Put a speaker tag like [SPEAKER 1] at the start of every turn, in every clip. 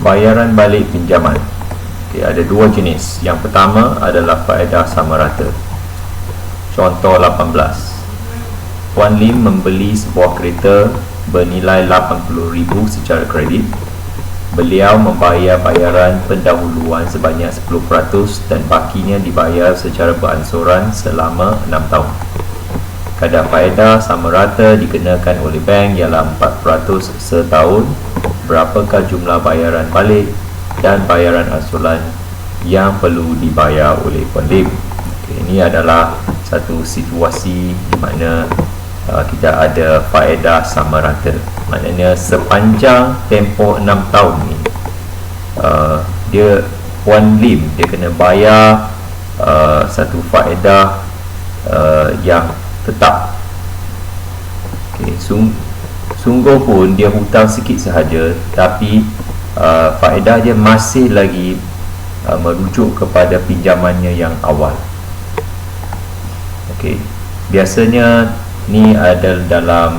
[SPEAKER 1] Bayaran balik pinjaman. Ada dua jenis. Yang pertama adalah faedah sama rata. Contoh 18. Puan Lim membeli sebuah kereta bernilai 80,000 secara kredit. Beliau membayar bayaran pendahuluan sebanyak 10% dan bakinya dibayar secara beransuran selama 6 tahun. Kadar faedah sama rata dikenakan oleh bank ialah 4% setahun. Berapakah jumlah bayaran balik dan bayaran ansuran yang perlu dibayar oleh Puan Lim? Ini adalah satu situasi di mana kita ada faedah sama rata. Maknanya sepanjang tempoh 6 tahun ni Puan Lim dia kena bayar satu faedah yang tetap. Sungguh pun dia hutang sikit sahaja, tapi faedah dia masih lagi merujuk kepada pinjamannya yang awal. Biasanya ni adalah dalam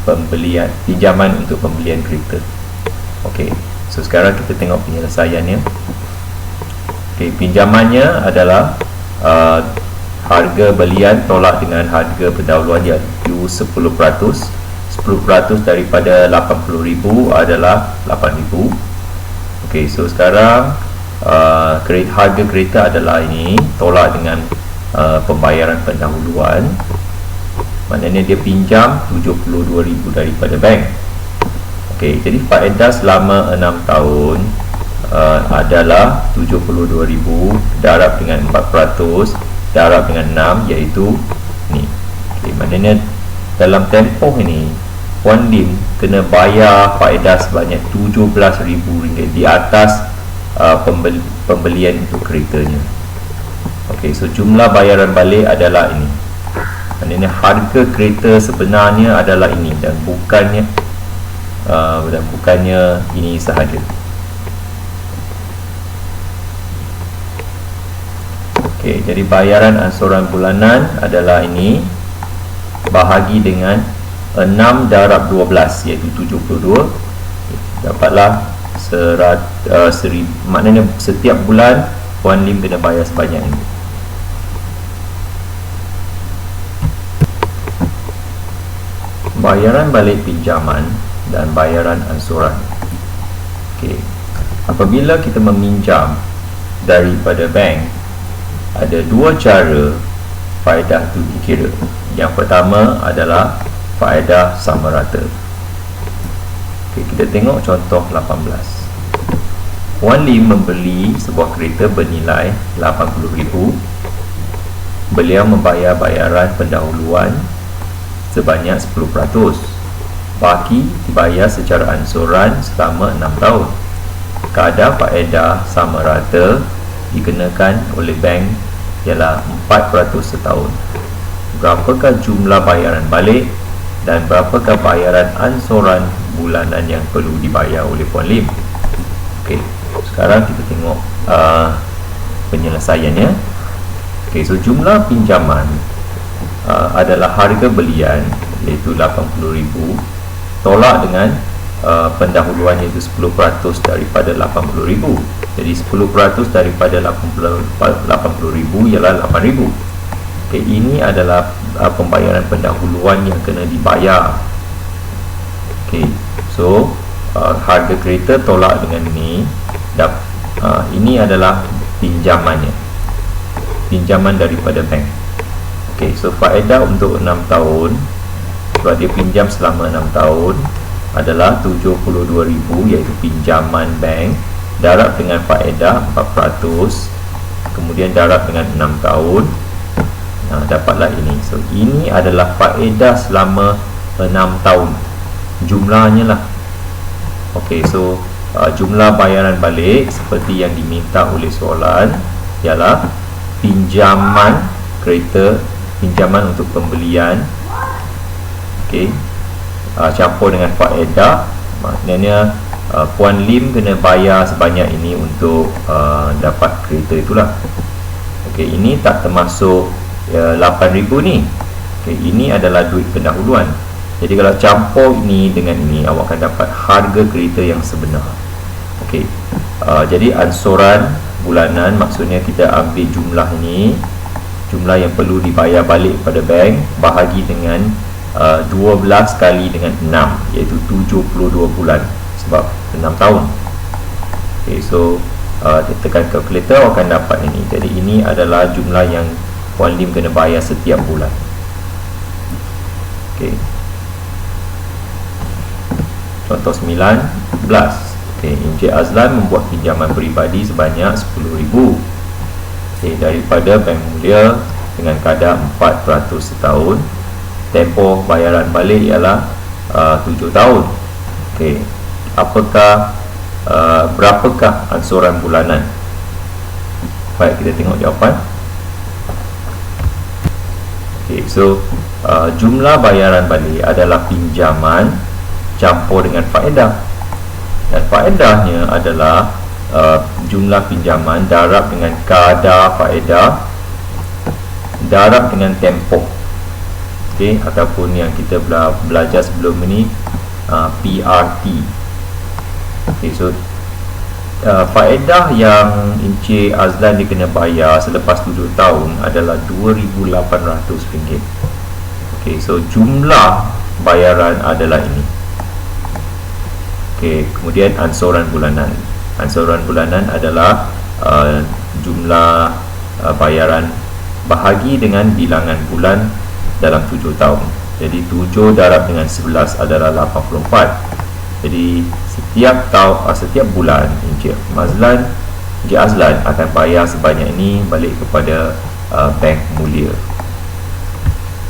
[SPEAKER 1] pembelian pinjaman untuk pembelian kereta. So sekarang kita tengok penyelesaiannya. Pinjamannya adalah harga belian tolak dengan harga pendahuluan iaitu 10%. 10% daripada 80,000 adalah 8,000. So sekarang harga kereta adalah ini, tolak dengan pembayaran pendahuluan. Maknanya dia pinjam 72,000 daripada bank. Jadi faedah selama 6 tahun adalah 72,000 darab dengan 4% darab dengan 6, iaitu ni. Maknanya dalam tempoh ini Puan Lim kena bayar faedah sebanyak RM17,000 di atas pembelian untuk keretanya. So jumlah bayaran balik adalah ini. Maknanya harga kereta sebenarnya adalah ini dan bukannya ini sahaja. Jadi bayaran ansuran bulanan adalah ini, bahagi dengan 6 darab 12 iaitu 72. Dapatlah maknanya setiap bulan Puan Lim kena bayar sebanyak ini. Bayaran balik pinjaman dan bayaran ansuran. Apabila kita meminjam daripada bank, ada dua cara faedah itu dikira. Yang pertama adalah faedah sama rata. Kita tengok contoh 18. Puan Lim membeli sebuah kereta bernilai 80,000. Beliau membayar bayaran pendahuluan sebanyak 10%. Baki dibayar secara ansuran selama 6 tahun. Kadar faedah sama rata dikenakan oleh bank ialah 4% setahun. Berapakah jumlah bayaran balik dan berapakah bayaran ansuran bulanan yang perlu dibayar oleh Puan Lim? Sekarang kita tengok penyelesaiannya. So jumlah pinjaman adalah harga belian iaitu 80,000 tolak dengan pendahuluan iaitu 10% daripada 80,000. Jadi 10% daripada 80,000 ialah 8,000. Ini adalah pembayaran pendahuluan yang kena dibayar. So harga kereta tolak dengan ini. Ini adalah pinjamannya, pinjaman daripada bank. So faedah untuk 6 tahun, sebab dia pinjam selama 6 tahun, adalah 72,000 iaitu pinjaman bank darab dengan faedah 4%, kemudian darab dengan 6 tahun. Dapatlah ini. So ini adalah faedah selama 6 tahun, jumlahnya lah. So jumlah bayaran balik seperti yang diminta oleh soalan ialah pinjaman kereta, pinjaman untuk pembelian, campur dengan faedah. Maknanya Puan Lim kena bayar sebanyak ini untuk dapat kereta itulah. Ini tak termasuk 8,000 ni. Ini adalah duit pendahuluan. Jadi kalau campur ini dengan ini, awak akan dapat harga kereta yang sebenar. Okey. Jadi ansuran bulanan maksudnya kita ambil jumlah ini, jumlah yang perlu dibayar balik pada bank, bahagi dengan 12 kali dengan 6, iaitu 72 bulan, sebab 6 tahun. Okey, so tekan kalkulator akan dapat ini. Jadi ini adalah jumlah yang Puan Lim kena bayar setiap bulan. Okey. Contoh 19. Okey, Encik Azlan membuat pinjaman peribadi sebanyak 10,000. Okey, daripada Bank Mulia dengan kadar 4% setahun. Tempoh bayaran balik ialah 7 tahun. Okey, berapakah ansuran bulanan? Baik, kita tengok jawapan. Okey, so jumlah bayaran balik adalah pinjaman campur dengan faedah, dan faedahnya adalah jumlah pinjaman darab dengan kadar faedah darab dengan tempoh. Okey, ataupun yang kita belajar sebelum ini, PRT. Okey, so faedah yang Encik Azlan dia kena bayar selepas 7 tahun adalah RM2,800. Okey, so jumlah bayaran adalah ini. Okey, kemudian ansuran bulanan. Ansuran bulanan adalah jumlah bayaran bahagi dengan bilangan bulan dalam 7 tahun. Jadi 7 darab dengan 11 adalah 84. Jadi setiap bulan Encik Azlan akan bayar sebanyak ini balik kepada Bank Mulia.